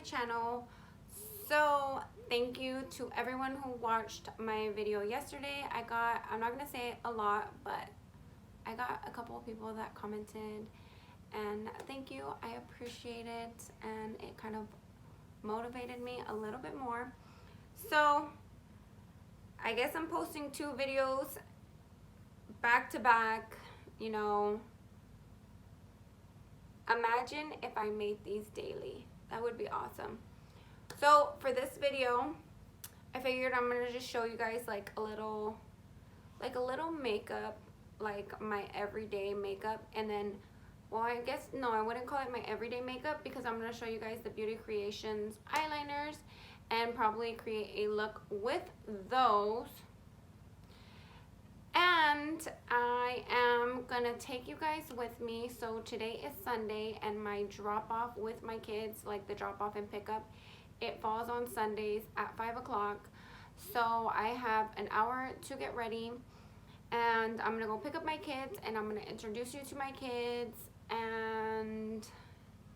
channel. So thank you to everyone who watched my video yesterday. I'm not gonna say a lot, but I got a couple of people that commented, and thank you. I appreciate it, and it kind of motivated me a little bit more. So I guess I'm posting 2 videos back to back. You know, imagine if I made these daily. That would be awesome. So for this video, I figured I'm gonna just show you guys like a little makeup, like my everyday makeup. And then, well, I guess no, I wouldn't call it my everyday makeup, because I'm gonna show you guys the BeautyCreations eyeliners and probably create a look with those. And I am gonna take you guys with me. So today is Sunday, and my drop off with my kids, like the drop off and pickup, it falls on Sundays at 5 o'clock. So I have an hour to get ready, and I'm gonna go pick up my kids, and I'm gonna introduce you to my kids. And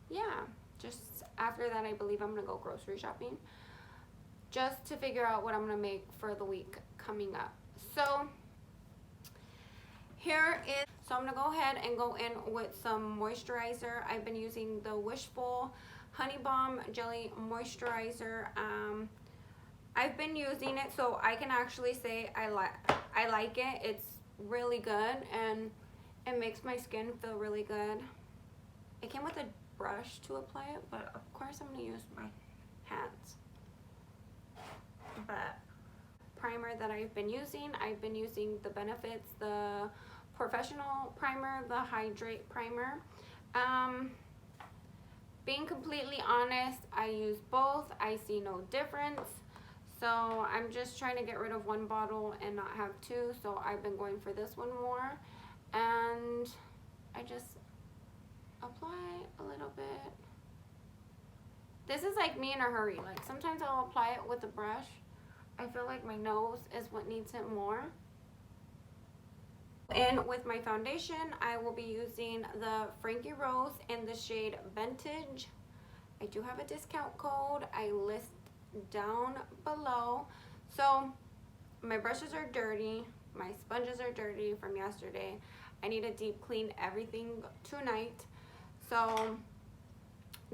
yeah, just after that, I believe I'm gonna go grocery shopping just to figure out what I'm gonna make for the week coming up. So so I'm gonna go ahead and go in with some moisturizer. I've been using the Wishful Honey Balm Jelly Moisturizer. I've been using it, so I can actually say I like it. It's really good, and it makes my skin feel really good. It came with a brush to apply it, but of course I'm gonna use my hands. But primer that I've been using the Benefits, the Professional Primer, the Hydrate Primer. Being completely honest, I use both. I see no difference. So I'm just trying to get rid of one bottle and not have 2. So I've been going for this one more. And I just apply a little bit. This is like me in a hurry. Like sometimes I'll apply it with a brush. I feel like my nose is what needs it more. And with my foundation, I will be using the Frankie Rose in the shade Vintage. I do have a discount code. I list down below. So my brushes are dirty. My sponges are dirty from yesterday. I need to deep clean everything tonight. So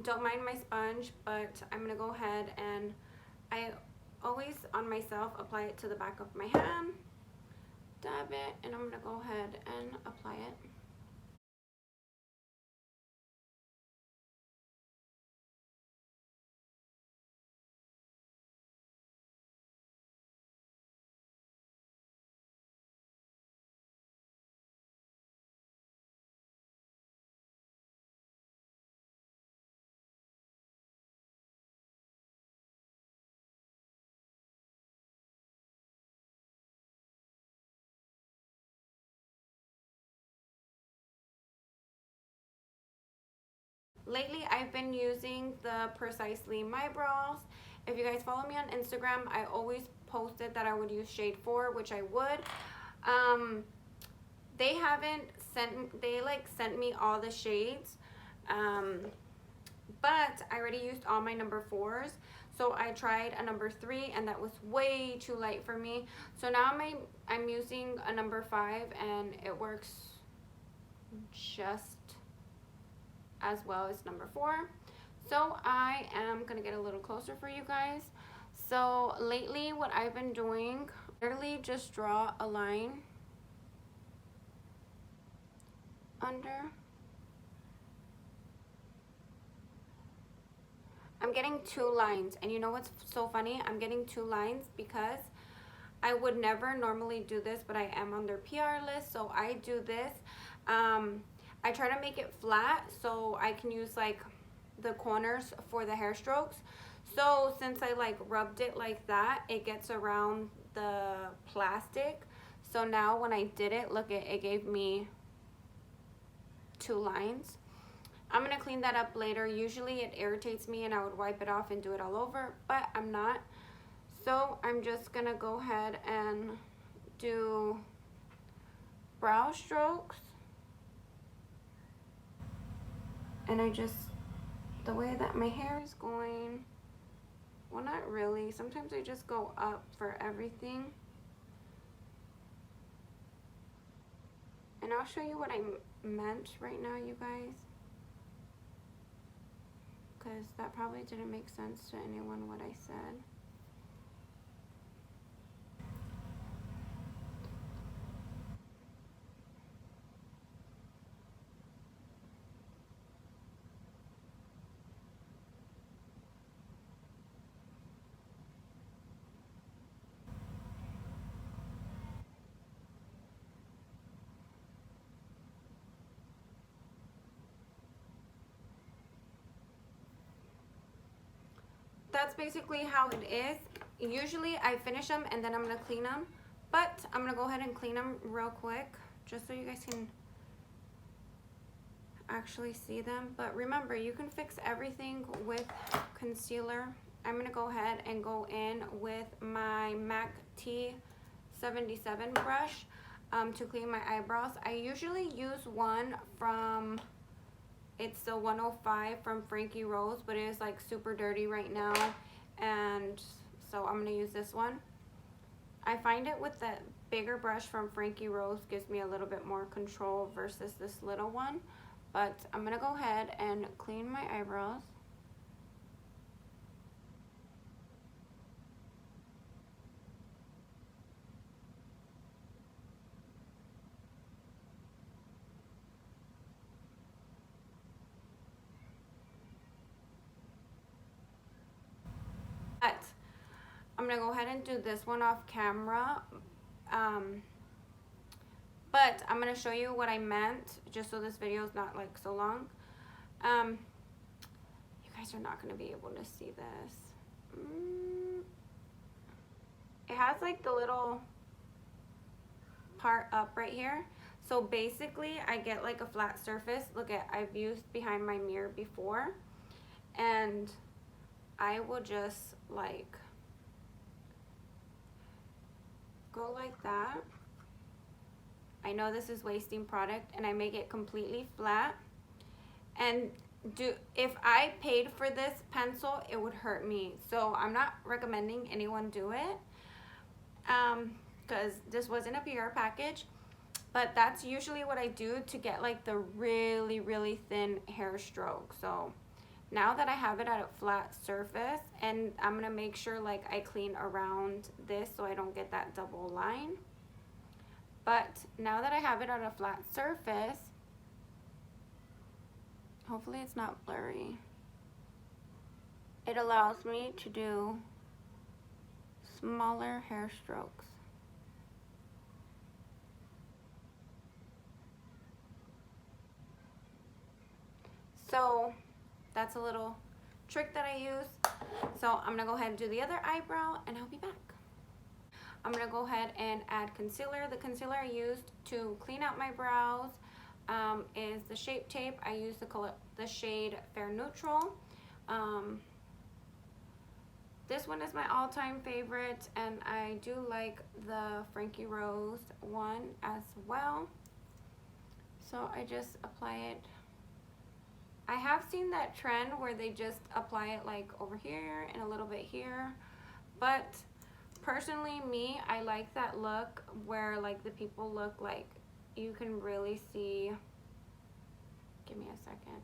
don't mind my sponge, but I'm going to go ahead and I always on myself apply it to the back of my hand, dab it, and I'm gonna go ahead and apply it. Lately, I've been using the Precisely My Brows. If you guys follow me on Instagram, I always posted that I would use shade 4, which I would. They haven't sent me all the shades, but I already used all my number 4s. So I tried a number 3, and that was way too light for me. So now I'm using a number 5, and it works just as well as number 4. So I am gonna get a little closer for you guys. So lately, what I've been doing, literally just draw a line under. I'm getting 2 lines, and you know what's so funny? I'm getting 2 lines because I would never normally do this, but I am on their PR list, so I do this. I try to make it flat so I can use like the corners for the hair strokes. So since I like rubbed it like that, it gets around the plastic. So now when I did it, look, it gave me 2 lines. I'm gonna clean that up later. Usually it irritates me and I would wipe it off and do it all over, but I'm not. So I'm just gonna go ahead and do brow strokes. And the way that my hair is going, well, not really. Sometimes I just go up for everything. And I'll show you what I meant right now, you guys, because that probably didn't make sense to anyone what I said. That's basically how it is. Usually I finish them and then I'm gonna clean them, but I'm gonna go ahead and clean them real quick just so you guys can actually see them. But remember, you can fix everything with concealer. I'm gonna go ahead and go in with my MAC T77 brush to clean my eyebrows. I usually use one from, it's the 105 from Frankie Rose, but it is like super dirty right now, and so I'm gonna use this one. I find it with the bigger brush from Frankie Rose gives me a little bit more control versus this little one. But I'm gonna go ahead and clean my eyebrows. But I'm gonna go ahead and do this one off camera. But I'm gonna show you what I meant, just so this video is not like so long. You guys are not gonna be able to see this. It has like the little part up right here. So basically I get like a flat surface. Look at, I've used behind my mirror before, and I will just like go like that. I know this is wasting product, and I make it completely flat. And if I paid for this pencil, it would hurt me. So I'm not recommending anyone do it, because this wasn't a PR package. But that's usually what I do to get like the really, really thin hair stroke. So now that I have it at a flat surface, and I'm gonna make sure like I clean around this so I don't get that double line. But now that I have it on a flat surface, hopefully it's not blurry, it allows me to do smaller hair strokes. So that's a little trick that I use. So I'm gonna go ahead and do the other eyebrow, and I'll be back. I'm gonna go ahead and add concealer. The concealer I used to clean out my brows is the Shape Tape. I use the shade Fair Neutral. This one is my all-time favorite, and I do like the Frankie Rose one as well. So I just apply it. I have seen that trend where they just apply it like over here and a little bit here, but personally, me, I like that look where like the people look like you can really see. Give me a second.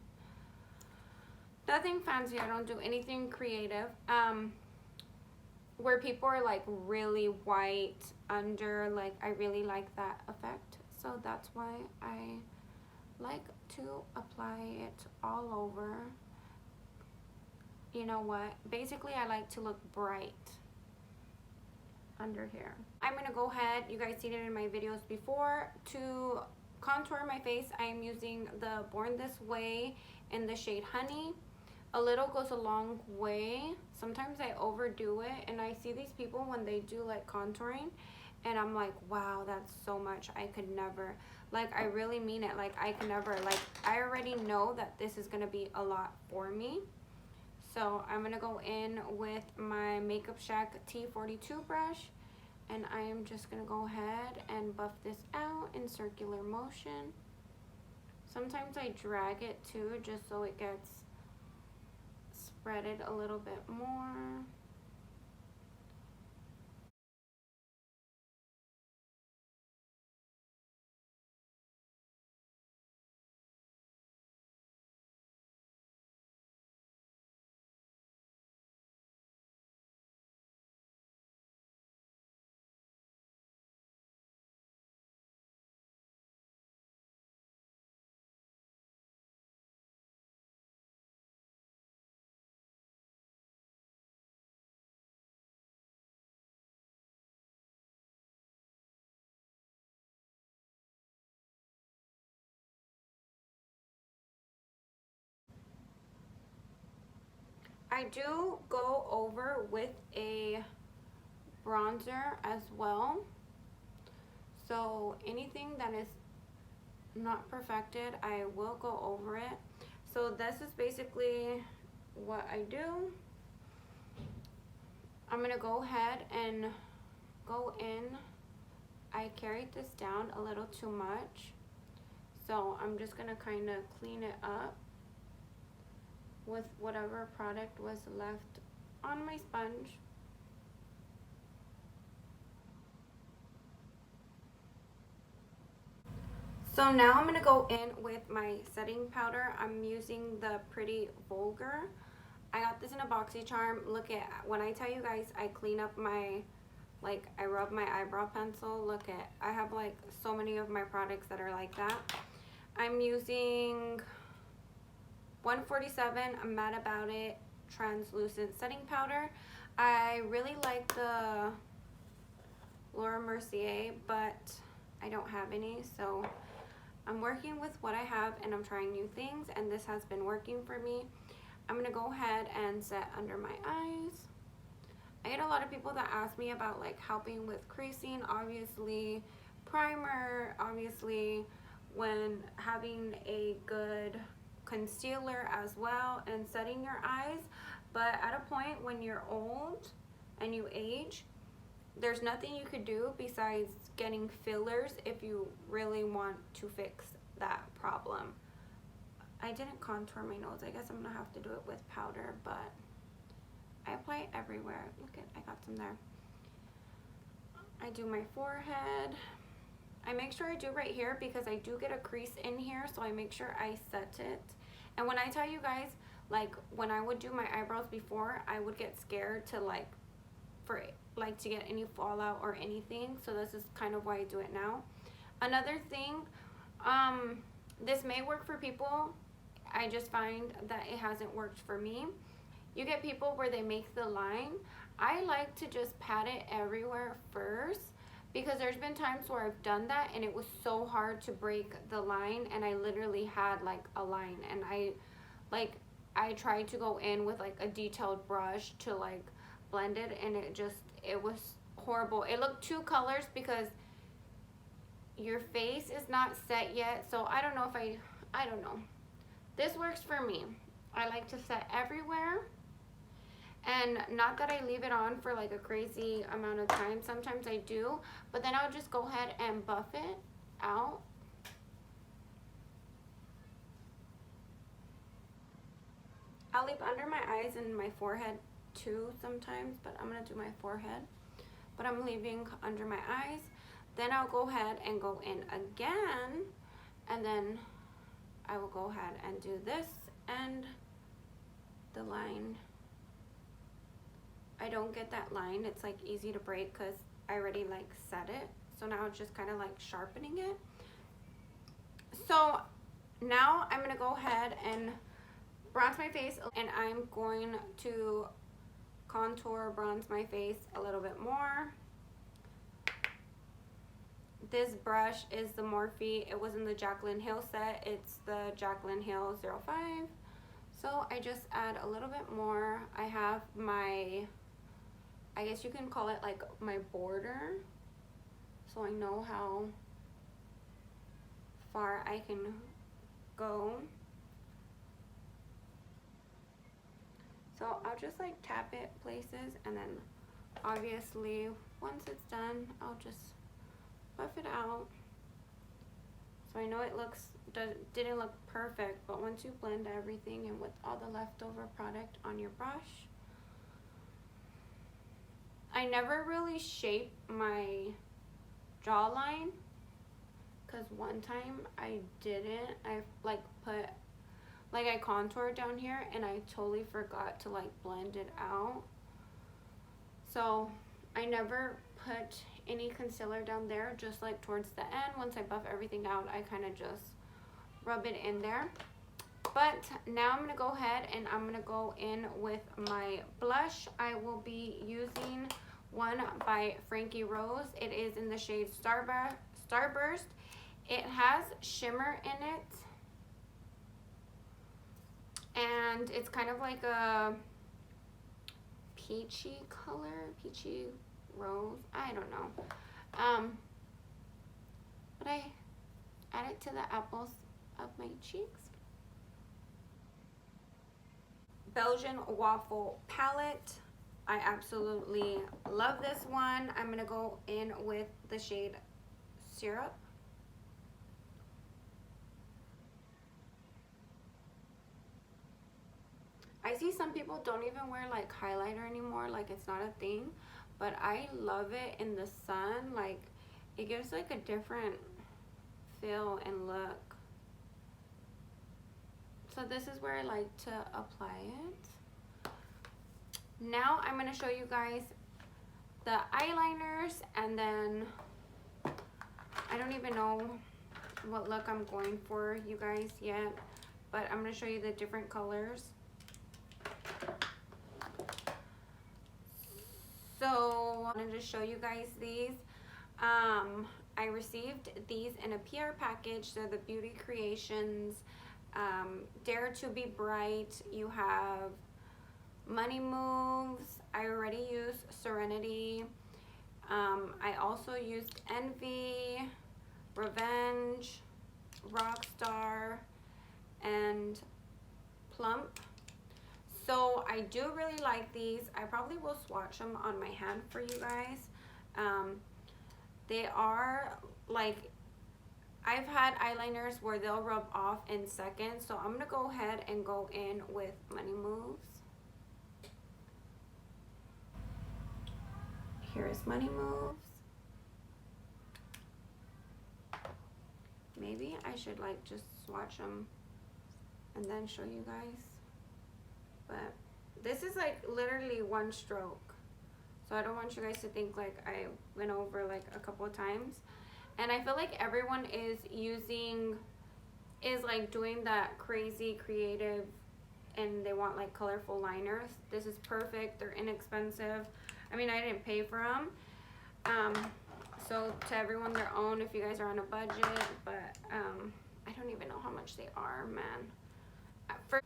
Nothing fancy. I don't do anything creative. Where people are like really white under, like I really like that effect. So that's why I like to apply it all over. You know what? Basically, I like to look bright under here. I'm gonna go ahead, you guys seen it in my videos before, to contour my face. I am using the Born This Way in the shade Honey. A little goes a long way. Sometimes I overdo it, and I see these people when they do like contouring, And I'm like, wow, that's so much. I could never, like, I really mean it. Like, I could never, like, I already know that this is gonna be a lot for me. So I'm gonna go in with my Makeup Shack T42 brush, and I am just gonna go ahead and buff this out in circular motion. Sometimes I drag it too, just so it gets spreaded a little bit more. I do go over with a bronzer as well. So anything that is not perfected, I will go over it. So this is basically what I do. I'm gonna go ahead and go in. I carried this down a little too much, so I'm just gonna kind of clean it up with whatever product was left on my sponge. So now I'm going to go in with my setting powder. I'm using the Pretty Vulgar. I got this in a BoxyCharm. Look at, when I tell you guys I clean up my, like, I rub my eyebrow pencil. Look at, I have like so many of my products that are like that. I'm using 147 Mad About It translucent setting powder. I really like the Laura Mercier, but I don't have any, so I'm working with what I have and I'm trying new things, and this has been working for me. I'm gonna go ahead and set under my eyes. I get a lot of people that ask me about like helping with creasing, obviously, primer, obviously, when having a good concealer as well, and setting your eyes. But at a point when you're old and you age, there's nothing you could do besides getting fillers if you really want to fix that problem. I didn't contour my nose. I guess I'm gonna have to do it with powder, but I apply it everywhere. Look at, I got some there. I do my forehead. I make sure I do right here because I do get a crease in here, so I make sure I set it. And when I tell you guys, like when I would do my eyebrows before, I would get scared to like, for like to get any fallout or anything, so this is kind of why I do it now. Another thing, this may work for people, I just find that it hasn't worked for me. You get people where they make the line. I like to just pat it everywhere first, because there's been times where I've done that and it was so hard to break the line, and I literally had like a line, and I tried to go in with like a detailed brush to like blend it, and it was horrible. It looked two colors because your face is not set yet, so I don't know if I don't know. This works for me. I like to set everywhere, and not that I leave it on for like a crazy amount of time. Sometimes I do, but then I'll just go ahead and buff it out. I'll leave under my eyes and my forehead too sometimes, but I'm gonna do my forehead. But I'm leaving under my eyes. Then I'll go ahead and go in again, and then I will go ahead and do this and the line. I don't get that line. It's like easy to break because I already like set it. So now it's just kind of like sharpening it. So now I'm gonna go ahead and bronze my face, and I'm going to contour, bronze my face a little bit more. This brush is the Morphe. It was in the Jaclyn Hill set. It's the Jaclyn Hill 05. So I just add a little bit more. I have my, I guess you can call it like my border. so I know how far I can go. So I'll just like tap it places, and then obviously once it's done, I'll just buff it out. So I know it didn't look perfect, but once you blend everything and with all the leftover product on your brush, I never really shape my jawline, because one time I didn't. I like I contoured down here and I totally forgot to like blend it out. So I never put any concealer down there, just like towards the end. Once I buff everything out, I kind of just rub it in there. But now I'm gonna go ahead and I'm gonna go in with my blush. I will be using one by Frankie Rose. It is in the shade Starburst. It has shimmer in it, and it's kind of like a peachy color, peachy rose, I don't know. But I add it to the apples of my cheeks. Belgian Waffle palette. I absolutely love this one. I'm gonna go in with the shade Syrup. I see some people don't even wear like highlighter anymore, like it's not a thing, but I love it in the sun. Like it gives like a different feel and look. So this is where I like to apply it. Now I'm going to show you guys the eyeliners, and then I don't even know what look I'm going for, you guys, yet, but I'm going to show you the different colors. So I wanted to show you guys these. I received these in a PR package. They're the BeautyCreations Dare to Be Bright. You have Money Moves. I already used Serenity. I also used Envy, Revenge, Rockstar, and Plump. So I do really like these. I probably will swatch them on my hand for you guys. They are like, I've had eyeliners where they'll rub off in seconds. So I'm gonna go ahead and go in with Money Moves. Here is Money Moves. Maybe I should like just swatch them and then show you guys. But this is like literally one stroke, so I don't want you guys to think like I went over like a couple of times. And I feel like everyone is like doing that crazy creative, and they want like colorful liners. This is perfect. They're inexpensive. I mean, I didn't pay for them. So to everyone their own if you guys are on a budget, but I don't even know how much they are, man. First,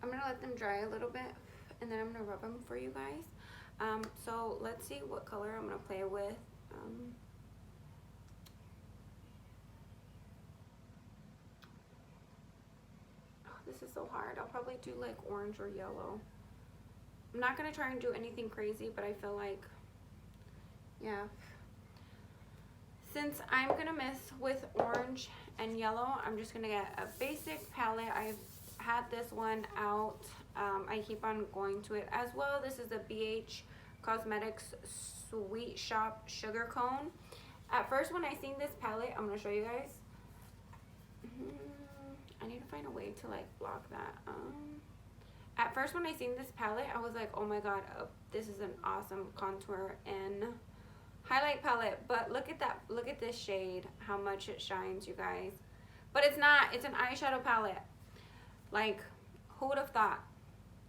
I'm gonna let them dry a little bit, and then I'm gonna rub them for you guys. So let's see what color I'm gonna play with. Oh, this is so hard. I'll probably do like orange or yellow. I'm not gonna try and do anything crazy, but I feel like, yeah. Since I'm gonna mess with orange and yellow, I'm just gonna get a basic palette. I've had this one out. I keep on going to it as well. This is the BH Cosmetics Sweet Shop Sugar Cone. At first when I seen this palette, I'm gonna show you guys. I need to find a way to like block that. At first when I seen this palette, I was like, oh my god, this is an awesome contour and highlight palette. But look at that, look at this shade, how much it shines, you guys. But it's not, it's an eyeshadow palette. Like, who would have thought,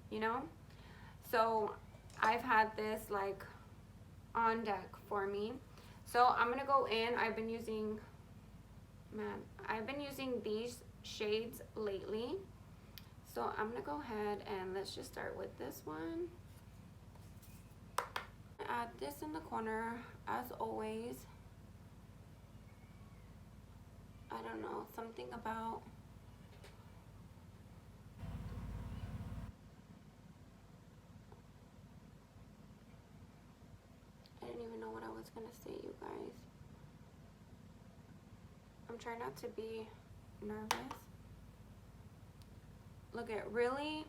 you know? So I've had this like on deck for me. So I'm gonna go in. I've been using these shades lately. So I'm gonna go ahead and let's just start with this one. Add this in the corner as always. I don't know, something about I didn't even know what I was gonna say, you guys. I'm trying not to be nervous. Look at really,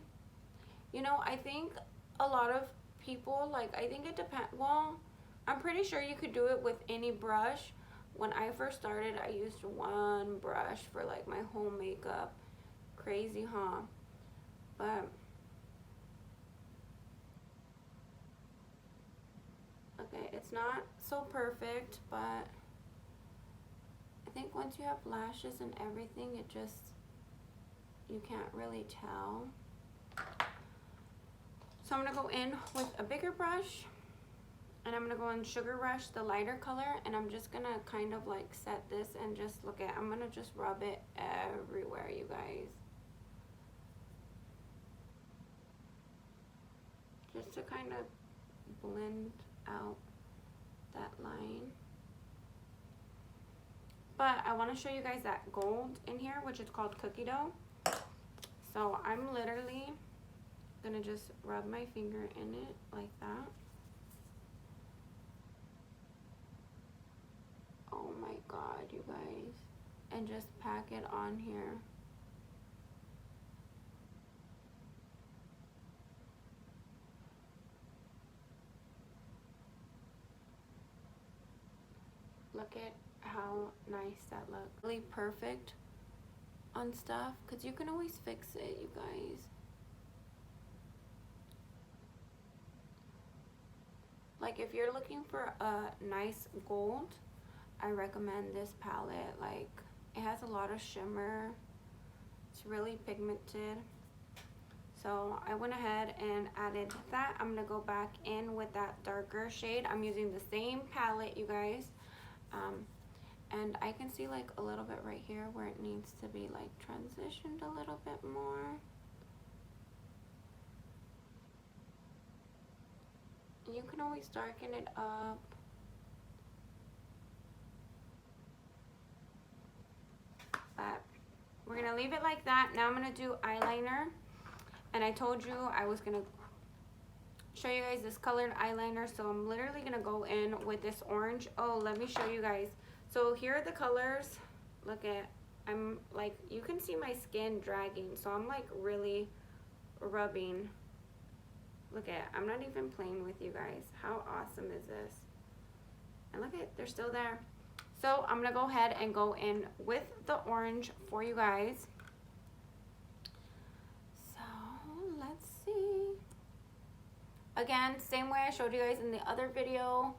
you know, I think a lot of people, like, I think it depends, well, I'm pretty sure you could do it with any brush. When I first started, I used one brush for like my whole makeup. Crazy, huh? But okay, it's not so perfect, but I think once you have lashes and everything, it just, you can't really tell. So I'm gonna go in with a bigger brush, and I'm gonna go in Sugar Rush, the lighter color, and I'm just gonna kind of like set this and just look at, I'm gonna just rub it everywhere, you guys. Just to kind of blend out that line. But I want to show you guys that gold in here, which is called cookie dough. So I'm literally gonna just rub my finger in it like that. Oh my god, you guys. And just pack it on here. Look at how nice that looks. Really perfect on stuff, because you can always fix it, you guys. Like if you're looking for a nice gold, I recommend this palette. Like it has a lot of shimmer. It's really pigmented. So I went ahead and added that. I'm gonna go back in with that darker shade. I'm using the same palette, you guys. And I can see like a little bit right here where it needs to be like transitioned a little bit more. You can always darken it up. But we're gonna leave it like that. Now I'm gonna do eyeliner. And I told you I was gonna show you guys this colored eyeliner. So I'm literally gonna go in with this orange. Oh, let me show you guys. So here are the colors. Look at, I'm like, you can see my skin dragging. So I'm like really rubbing. Look at, I'm not even playing with you guys. How awesome is this? And look at, they're still there. So I'm gonna go ahead and go in with the orange for you guys. So let's see. Again, same way I showed you guys in the other video.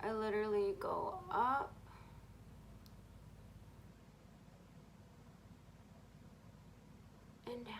I literally go up and down.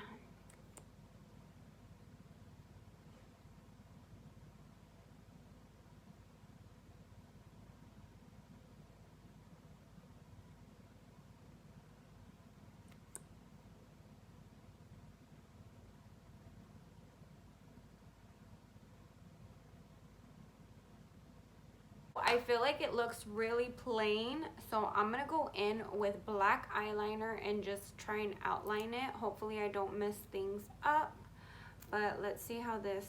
I feel like it looks really plain, so I'm gonna go in with black eyeliner and just try and outline it. Hopefully I don't mess things up, but let's see how this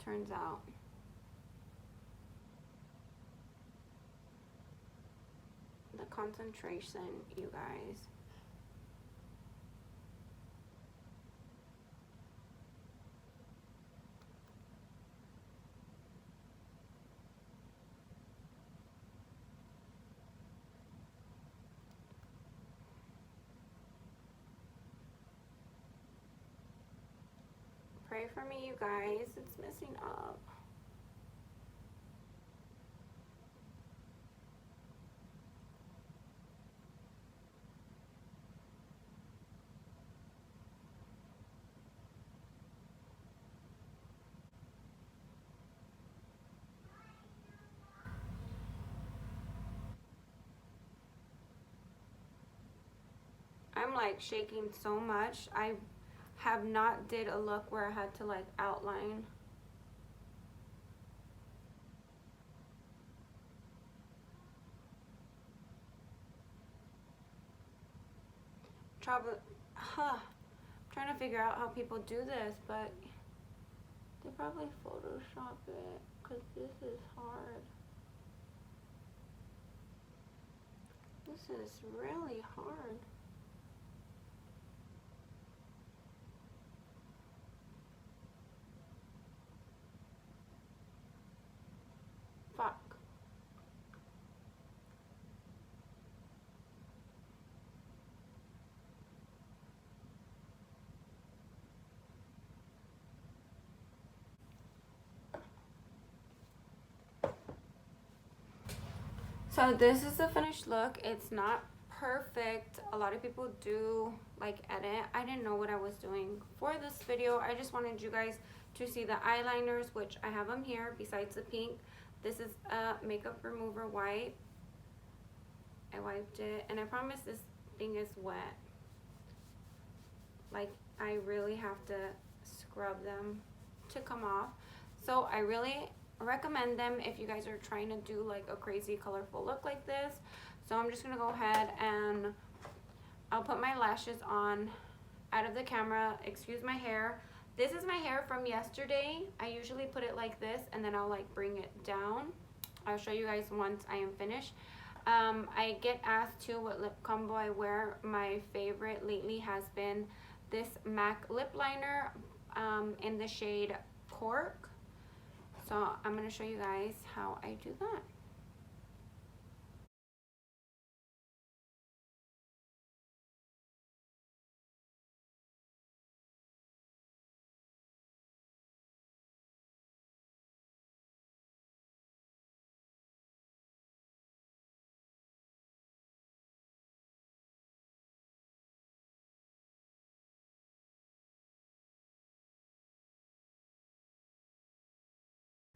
turns out. The concentration, you guys. Pray for me, you guys. It's messing up. I'm like shaking so much. I have not did a look where I had to like outline. trying to figure out how people do this, but they probably Photoshop it because this is hard. This is really hard. Fuck. So this is the finished look. It's not perfect. A lot of people do like edit. I didn't know what I was doing for this video. I just wanted you guys to see the eyeliners, which I have them here besides the pink. This is a makeup remover wipe. I wiped it, and I promise this thing is wet. Like, I really have to scrub them to come off. So I really recommend them if you guys are trying to do like a crazy colorful look like this. So I'm just gonna go ahead and I'll put my lashes on out of the camera. Excuse my hair. This is my hair from yesterday. I usually put it like this and then I'll like bring it down. I'll show you guys once I am finished. I get asked too what lip combo I wear. My favorite lately has been this MAC lip liner in the shade Cork. So I'm going to show you guys how I do that.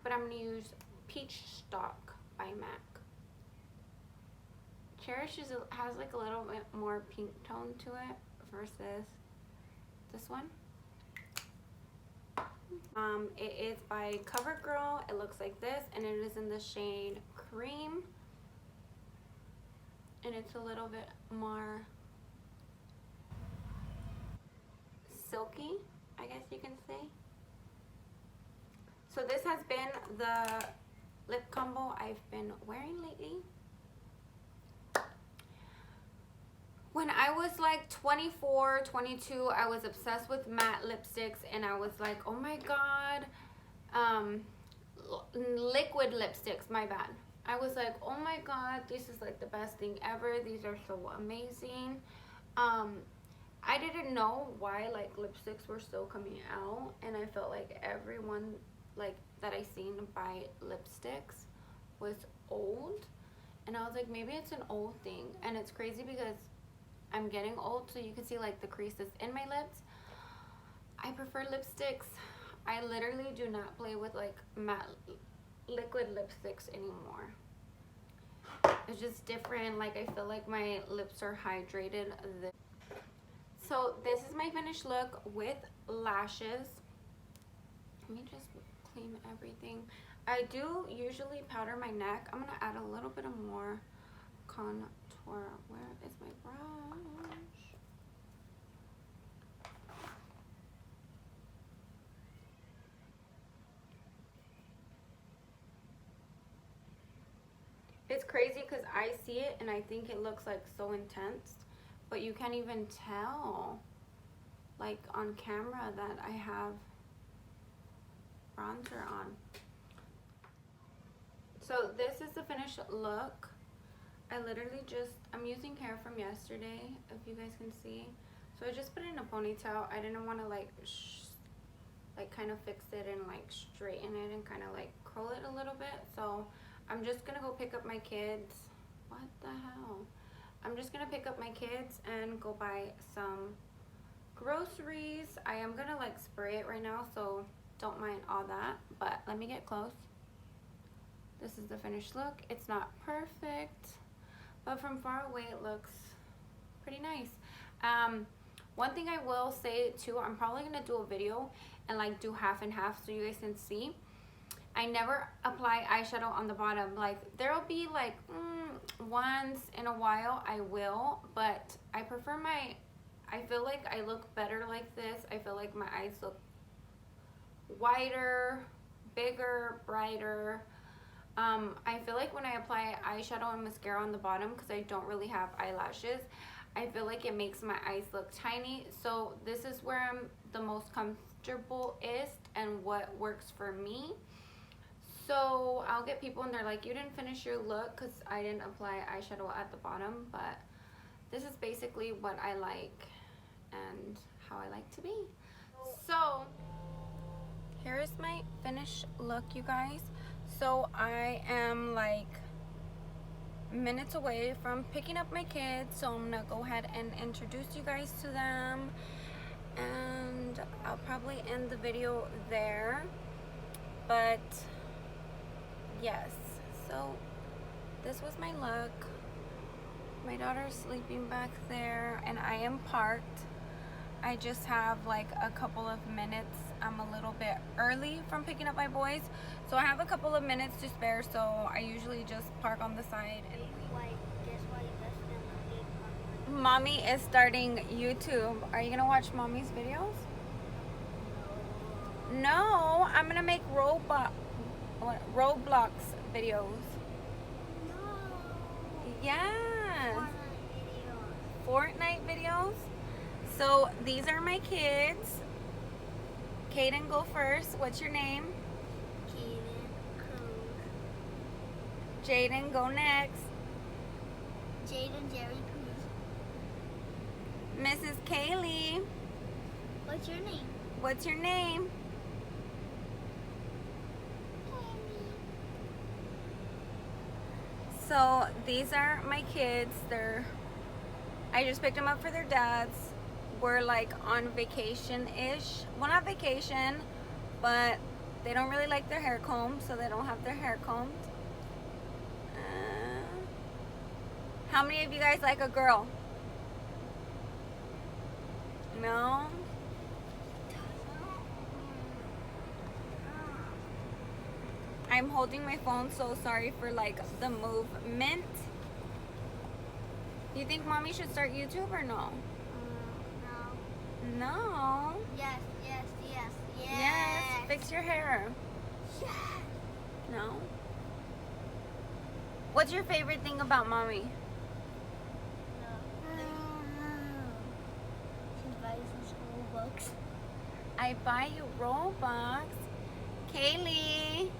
But I'm going to use Peach Stock by MAC. Cherish has like a little bit more pink tone to it versus this one. It is by CoverGirl. It looks like this, and it is in the shade Cream. And it's a little bit more silky, I guess you can say. So this has been the lip combo I've been wearing lately. When I was like 24, 22, I was obsessed with matte lipsticks, and I was like, oh my god, liquid lipsticks, my bad. I was like, oh my god, this is like the best thing ever. These are so amazing. I didn't know why like lipsticks were still coming out, and I felt like everyone like that I seen buy lipsticks was old, and I was like, maybe it's an old thing. And it's crazy because I'm getting old, so you can see like the creases in my lips. I prefer lipsticks. I literally do not play with like matte liquid lipsticks anymore. It's just different. Like, I feel like my lips are hydrated. So this is my finished look with lashes. Let me just clean everything. I do usually powder my neck. I'm gonna add a little bit of more contour. Where is my brush? It's crazy because I see it and I think it looks like so intense, but you can't even tell like on camera that I have bronzer on. So this is the finished look. I literally I'm using hair from yesterday, if you guys can see. So I just put it in a ponytail. I didn't want to like kind of fix it and like straighten it and kind of like curl it a little bit. So I'm just gonna go pick up my kids. What the hell? I'm just gonna pick up my kids and go buy some groceries. I am gonna like spray it right now, so don't mind all that, but let me get close. This is the finished look. It's not perfect, but from far away it looks pretty nice. One thing I will say too, I'm probably gonna do a video and like do half and half so you guys can see. I never apply eyeshadow on the bottom. Like, there'll be like once in a while I will, but I prefer my I feel like I look better like this. I feel like my eyes look wider, bigger, brighter. I feel like when I apply eyeshadow and mascara on the bottom, because I don't really have eyelashes, I feel like it makes my eyes look tiny. So this is where I'm the most comfortable-ist and what works for me. So I'll get people and they're like, you didn't finish your look because I didn't apply eyeshadow at the bottom, but this is basically what I like and how I like to be. So here is my finished look, you guys. So I am like minutes away from picking up my kids, so I'm gonna go ahead and introduce you guys to them, and I'll probably end the video there. But yes, so this was my look. My daughter's sleeping back there and I am parked. I just have like a couple of minutes. I'm a little bit early from picking up my boys, so I have a couple of minutes to spare, so I usually just park on the side. And Mommy is starting YouTube. Are you gonna watch Mommy's videos? No, I'm gonna make Roblox videos. No. Yes. Fortnite videos. So these are my kids. Kaden, go first. What's your name? Kaden, Jaden, go next. Jaden, Jerry, Cruz. Mrs. Kaylee, What's your name? what's your name? So these are my kids. I just picked them up for their dads. We're like on vacation-ish. Well, not vacation, but they don't really like their hair combed, so they don't have their hair combed. How many of you guys like a girl? No? I'm holding my phone, so sorry for like the movement. You think Mommy should start YouTube or no? No. No. Yes, yes, yes, yes. Yes, fix your hair. Yes. No. What's your favorite thing about Mommy? She buys some school books. I buy you Robux. Kaylee.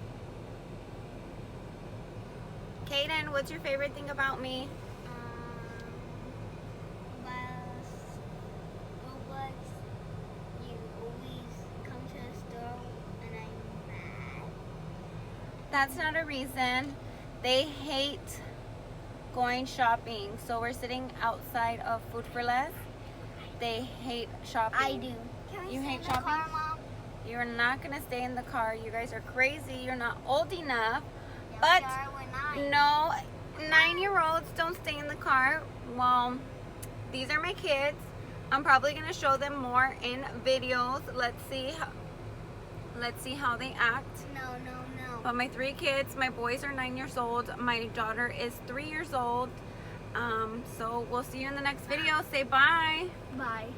Kaden, what's your favorite thing about me? Roblox, you always come to the store and I'm mad. That's not a reason. They hate going shopping. So we're sitting outside of Food for Less. They hate shopping. I do. Can we You stay hate in the shopping? car, Mom? You're not gonna stay in the car. You guys are crazy. You're not old enough. Yeah, But we are. We're 9. no, 9-year-olds don't stay in the car. Well, these are my kids. I'm probably gonna show them more in videos. Let's see how they act. No, no, no. But my 3 kids, my boys are 9 years old. My daughter is 3 years old. So we'll see you in the next video. Say bye. Bye.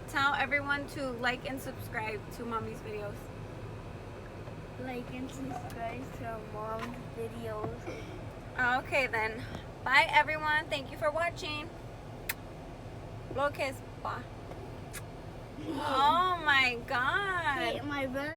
Tell everyone to like and subscribe to Mommy's videos. Like and subscribe to our Mom's videos. Okay then. Bye everyone. Thank you for watching. Blow kiss. Bye. Oh my god. Hey, my brother.